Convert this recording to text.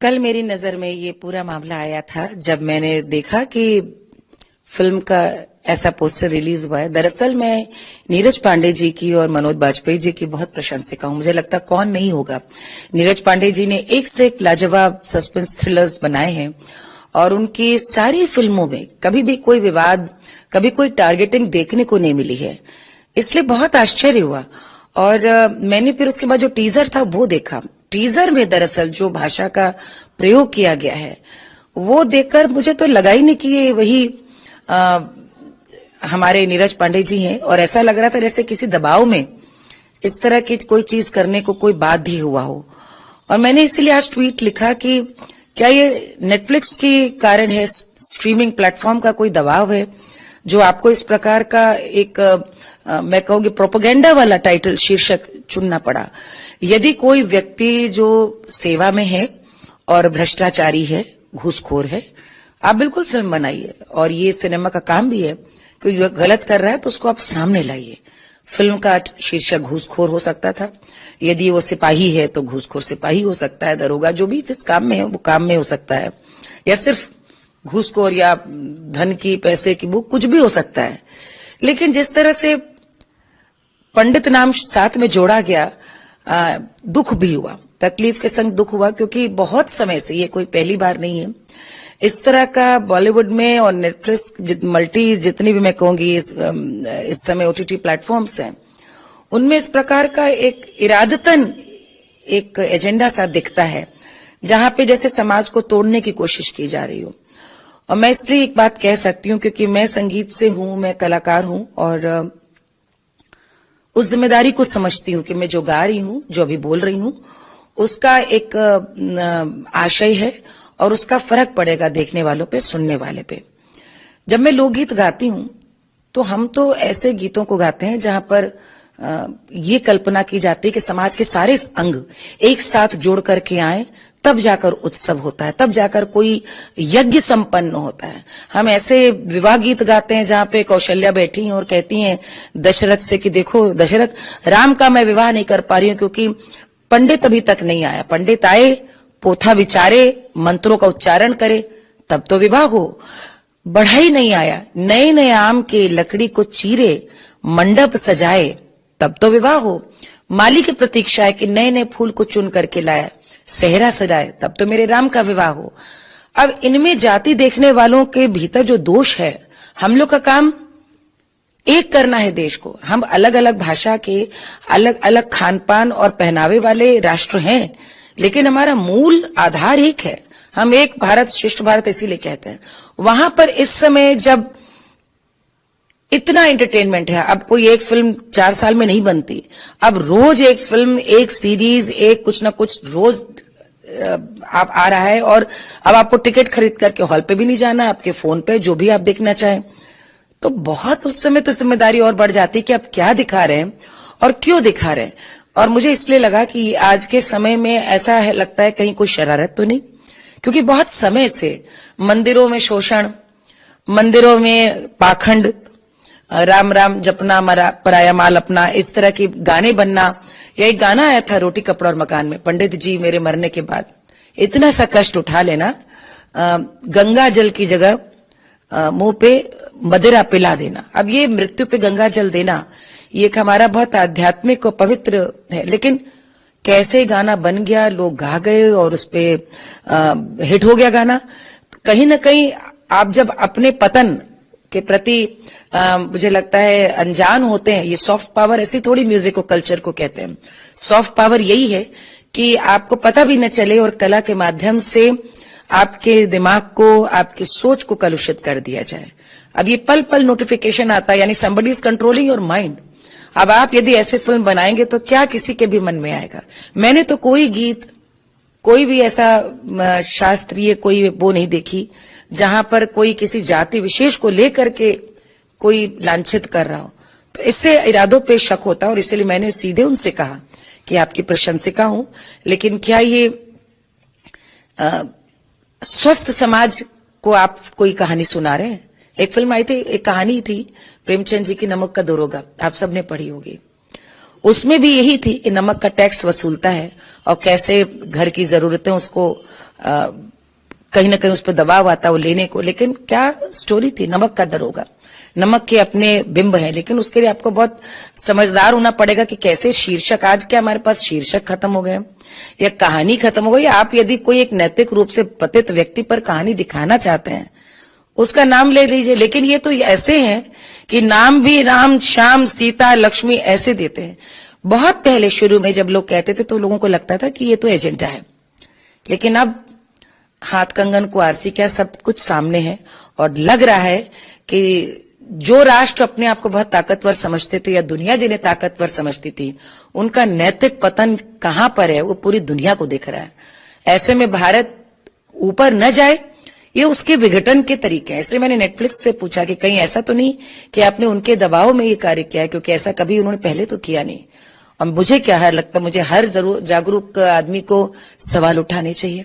कल मेरी नजर में ये पूरा मामला आया था जब मैंने देखा कि फिल्म का ऐसा पोस्टर रिलीज हुआ है। दरअसल मैं नीरज पांडे जी की और मनोज बाजपेयी जी की बहुत प्रशंसक हूं। मुझे लगता कौन नहीं होगा। नीरज पांडे जी ने एक से एक लाजवाब सस्पेंस थ्रिलर्स बनाए हैं और उनकी सारी फिल्मों में कभी भी कोई विवाद, कभी कोई टारगेटिंग देखने को नहीं मिली है। इसलिए बहुत आश्चर्य हुआ और मैंने फिर उसके बाद जो टीजर था वो देखा। टीजर में दरअसल जो भाषा का प्रयोग किया गया है वो देखकर मुझे तो लगा ही नहीं कि ये वही हमारे नीरज पांडे जी हैं और ऐसा लग रहा था जैसे किसी दबाव में इस तरह की कोई चीज करने को कोई बाध्य हुआ हो। और मैंने इसीलिए आज ट्वीट लिखा कि क्या ये नेटफ्लिक्स के कारण है, स्ट्रीमिंग प्लेटफॉर्म का कोई दबाव है जो आपको इस प्रकार का एक मैं कहूंगी प्रोपेगेंडा वाला टाइटल शीर्षक चुनना पड़ा। यदि कोई व्यक्ति जो सेवा में है और भ्रष्टाचारी है, घूसखोर है, आप बिल्कुल फिल्म बनाइए और ये सिनेमा का काम भी है। कोई गलत कर रहा है तो उसको आप सामने लाइए। फिल्म का शीर्षक घूसखोर हो सकता था। यदि वो सिपाही है तो घूसखोर सिपाही हो सकता है, दरोगा, जो भी जिस काम में है वो काम में हो सकता है, या सिर्फ घूसखोर या धन की, पैसे की, वो कुछ भी हो सकता है। लेकिन जिस तरह से पंडित नाम साथ में जोड़ा गया, दुख भी हुआ, तकलीफ के संग दुख हुआ, क्योंकि बहुत समय से, ये कोई पहली बार नहीं है, इस तरह का बॉलीवुड में और नेटफ्लिक्स मल्टी जितनी भी मैं कहूंगी इस समय ओटीटी प्लेटफॉर्म्स हैं, उनमें इस प्रकार का एक इरादतन एक एजेंडा सा दिखता है जहां पे जैसे समाज को तोड़ने की कोशिश की जा रही हो। और मैं इसलिए एक बात कह सकती हूं क्योंकि मैं संगीत से हूं, मैं कलाकार हूं और उस जिम्मेदारी को समझती हूं कि मैं जो गा रही हूं, जो अभी बोल रही हूं, उसका एक आशय है और उसका फर्क पड़ेगा देखने वालों पे, सुनने वाले पे। जब मैं लोकगीत गाती हूं तो हम तो ऐसे गीतों को गाते हैं जहां पर ये कल्पना की जाती है कि समाज के सारे अंग एक साथ जोड़ करके आए, तब जाकर उत्सव होता है, तब जाकर कोई यज्ञ संपन्न होता है। हम ऐसे विवाह गीत गाते हैं जहां पे कौशल्या बैठी हैं और कहती हैं दशरथ से कि देखो दशरथ, राम का मैं विवाह नहीं कर पा रही हूं क्योंकि पंडित अभी तक नहीं आया। पंडित आए, पोथा विचारे, मंत्रों का उच्चारण करे, तब तो विवाह हो। बढ़ई नहीं आया, नए नए आम के लकड़ी को चीरे, मंडप सजाए, तब तो विवाह हो। माली की प्रतीक्षा है कि नए नए फूल को चुन करके लाया, सेहरा सजाए, तब तो मेरे राम का विवाह हो। अब इनमें जाति देखने वालों के भीतर जो दोष है, हम लोग का काम एक करना है देश को। हम अलग अलग भाषा के, अलग अलग खान पान और पहनावे वाले राष्ट्र हैं, लेकिन हमारा मूल आधार एक है। हम एक भारत श्रेष्ठ भारत इसीलिए कहते हैं। वहां पर इस समय जब इतना एंटरटेनमेंट है, अब कोई एक फिल्म 4 साल में नहीं बनती, अब रोज एक फिल्म, एक सीरीज, एक कुछ ना कुछ रोज आप आ रहा है और अब आपको टिकट खरीद करके हॉल पे भी नहीं जाना, आपके फोन पे जो भी आप देखना चाहें। तो बहुत उस समय तो जिम्मेदारी और बढ़ जाती है कि आप क्या दिखा रहे हैं और क्यों दिखा रहे हैं। और मुझे इसलिए लगा कि आज के समय में ऐसा है, लगता है कहीं कोई शरारत तो नहीं, क्योंकि बहुत समय से मंदिरों में शोषण, मंदिरों में पाखंड, राम राम जपना पराया माल अपना, इस तरह के गाने बनना। या एक गाना आया था रोटी कपड़ा और मकान में, पंडित जी मेरे मरने के बाद इतना सा कष्ट उठा लेना, गंगा जल की जगह मुंह पे मदिरा पिला देना। अब ये मृत्यु पे गंगा जल देना, ये एक हमारा बहुत आध्यात्मिक और पवित्र है, लेकिन कैसे गाना बन गया, लोग गा गए और उस पे हिट हो गया गाना। कहीं ना कहीं आप जब अपने पतन के प्रति मुझे लगता है अनजान होते हैं, ये सॉफ्ट पावर, ऐसी थोड़ी म्यूजिक को, कल्चर को कहते हैं। सॉफ्ट पावर यही है कि आपको पता भी न चले और कला के माध्यम से आपके दिमाग को, आपकी सोच को कलुषित कर दिया जाए। अब ये पल पल नोटिफिकेशन आता है, यानी somebody is controlling your mind। अब आप यदि ऐसे फिल्म बनाएंगे तो क्या किसी के भी मन में आएगा। मैंने तो कोई गीत, कोई भी ऐसा शास्त्रीय कोई वो नहीं देखी जहां पर कोई किसी जाति विशेष को लेकर के कोई लांछित कर रहा हो। तो इससे इरादों पे शक होता है और इसलिए मैंने सीधे उनसे कहा कि आपकी प्रशंसिका हूं, लेकिन क्या ये स्वस्थ समाज को आप कोई कहानी सुना रहे हैं। एक फिल्म आई थी, एक कहानी थी प्रेमचंद जी की, नमक का दरोगा, आप सबने पढ़ी होगी। उसमें भी यही थी कि नमक का टैक्स वसूलता है और कैसे घर की जरूरतें उसको कहीं ना कहीं उस पर दबाव आता वो लेने को। लेकिन क्या स्टोरी थी, नमक का दरोगा, नमक के अपने बिंब हैं, लेकिन उसके लिए आपको बहुत समझदार होना पड़ेगा कि कैसे शीर्षक, आज क्या हमारे पास शीर्षक खत्म हो गए या कहानी खत्म हो गई। आप यदि कोई एक नैतिक रूप से पतित व्यक्ति पर कहानी दिखाना चाहते हैं उसका नाम ले लीजिए, लेकिन ये तो ऐसे हैं कि नाम भी राम, श्याम, सीता, लक्ष्मी ऐसे देते हैं। बहुत पहले शुरू में जब लोग कहते थे तो लोगों को लगता था कि ये तो एजेंडा है, लेकिन अब हाथ कंगन कुआरसी क्या सब कुछ सामने है और लग रहा है कि जो राष्ट्र अपने आप को बहुत ताकतवर समझते थे या दुनिया जिन्हें ताकतवर समझती थी, उनका नैतिक पतन कहां पर है वो पूरी दुनिया को दिख रहा है। ऐसे में भारत ऊपर न जाए, ये उसके विघटन के तरीके हैं। इसलिए मैंने नेटफ्लिक्स से पूछा कि कहीं ऐसा तो नहीं कि आपने उनके दबाव में ये कार्य किया है, क्योंकि ऐसा कभी उन्होंने पहले तो किया नहीं। और मुझे क्या लगता, मुझे हर जरूर जागरूक आदमी को सवाल उठाने चाहिए।